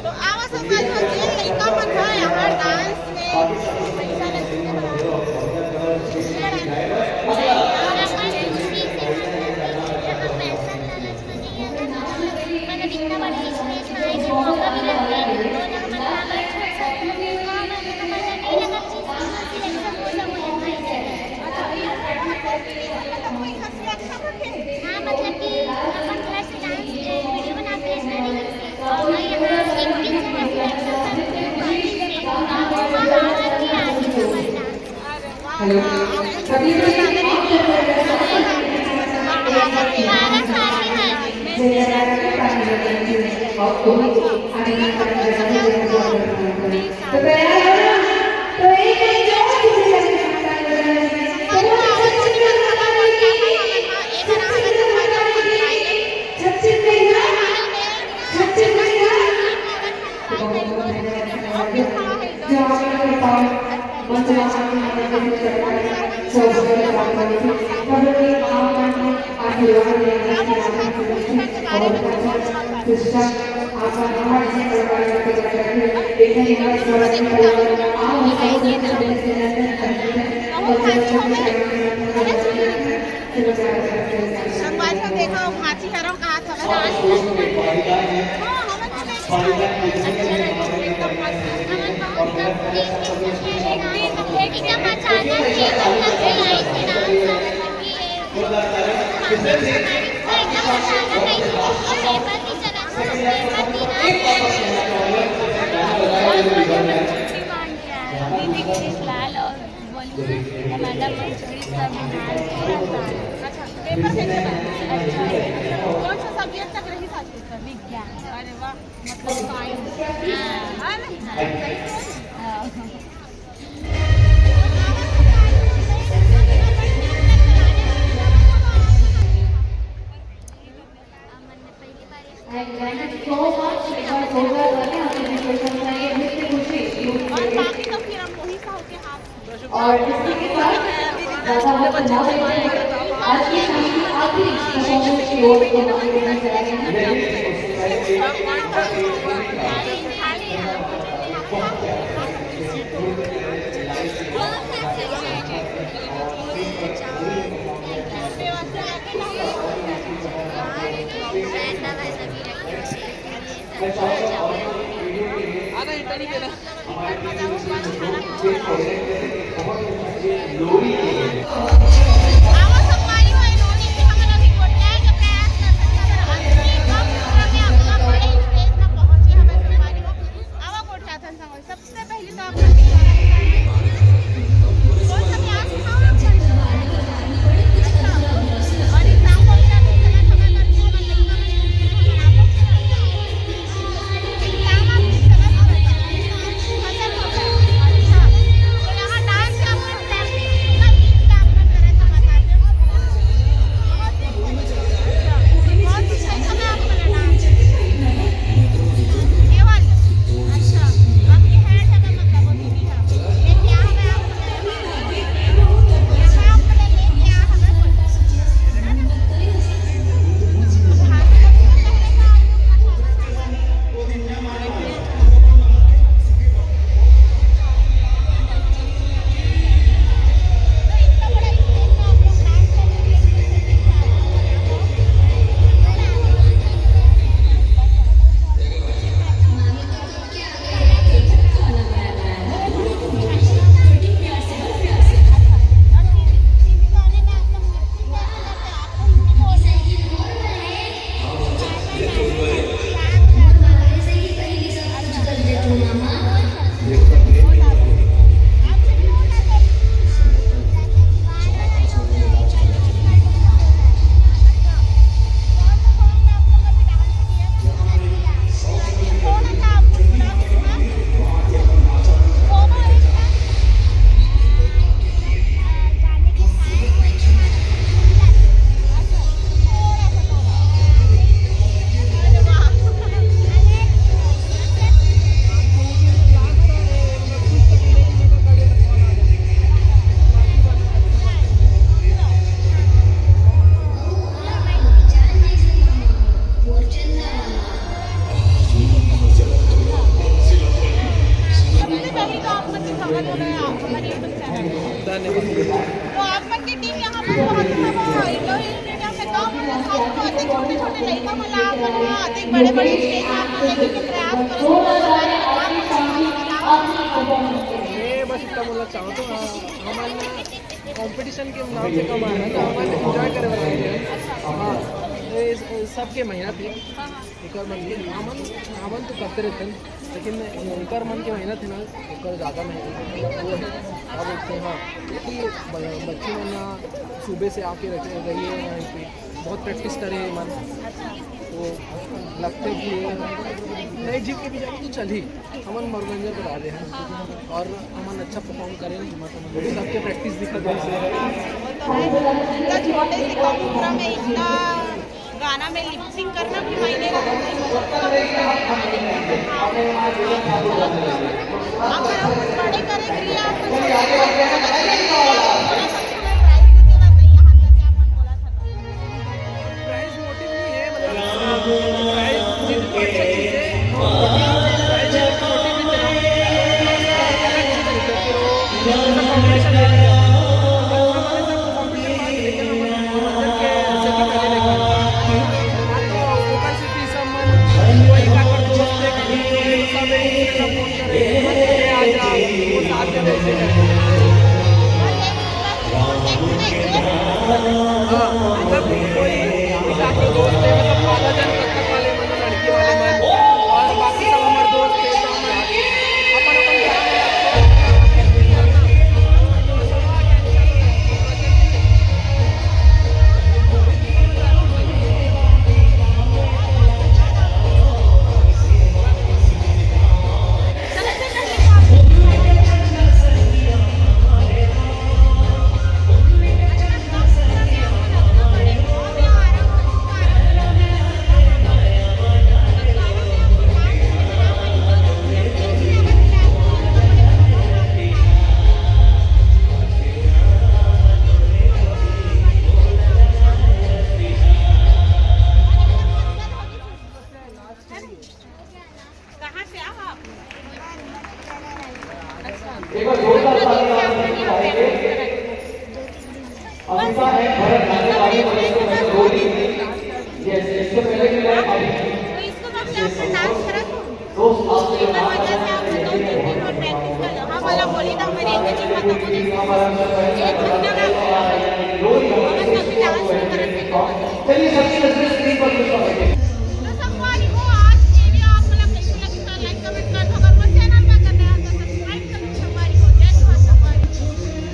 तो आवा समाज होती है लड़का मन है यहाँ डांस में पैसा लगते हेलो सभी देखो भाची करो कहा था कौन सा सब्जेक्ट तक रही था विज्ञान? अरे वाह, मतलब साइंस। और बाकी तो फिर हम वही सा होके हाथ और इसी के साथ आज की शाम की आखिरी परफॉर्मेंस की ओर को आगे बढ़ना चाहेंगे। सबसे पहले तो आप हमारे यूट्यूब चैनल पे। धन्यवाद। तो आप मन की टीम यहाँ पर बहुत इंडो मीडिया में काम छोटे छोटे लड़का मला अधिक बड़े बड़े स्टेज आप लेके के प्रयास करो। मैं बस इतना बोलना चाहूँ तो हमारे कंपटीशन के नाम से कम आ रहा है तो हमारे एंजॉय करे वाला है। हाँ सबके मेहनत है एक मन के हमन तो करते रहते हैं लेकिन एक मन के मेहनत है ना एक ज़्यादा मेहनत वो है क्या बोलते हैं। हाँ कि बच्चे मन सुबह से आके रखे रहिए यहाँ पे बहुत प्रैक्टिस करे मन तो लगते भी नए जीव के भी जाए तो चल ही हमन मनोरंजन करा दे हैं और हमन अच्छा परफॉर्म करें सबके प्रैक्टिस दिखा दे इतना छोटे से कम उम्र में इतना गाना में लिपसिंग करना भी मायने रखता है। आप बड़े करेंगे आप प्राइस मोटिव नहीं है मतलब प्राइस जिनको अच्छा चीज़ है प्राइस मोटिव भी चला अलग चीज़ है फिर वो कॉम्पिटिशन ले लिया हमारे सब कॉम्पिटिशन बात लेकिन हमारे मनोरंजन के से भी पहले देखा तो ओपन सिटी सब मन कोई का कर दोस्त है सब एक दूसरे का फोन करे आ जा वो साथ में ऐसे करते हाँ मतलब कोई काफी दोस्त है मतलब 15 जन तक वाले मतलब लड़की वाले मन और बाकी सब हमारे दोस्त है तो हम अपन कहाँ से आओ आप? इसको डांस करा तो वजह से आप 2-3 दिन और प्रैक्टिस कर लो। हाँ वाला बोली था मैंने एक दिन में तो मुझे 1 घंटा का अगर कभी डांस नहीं करते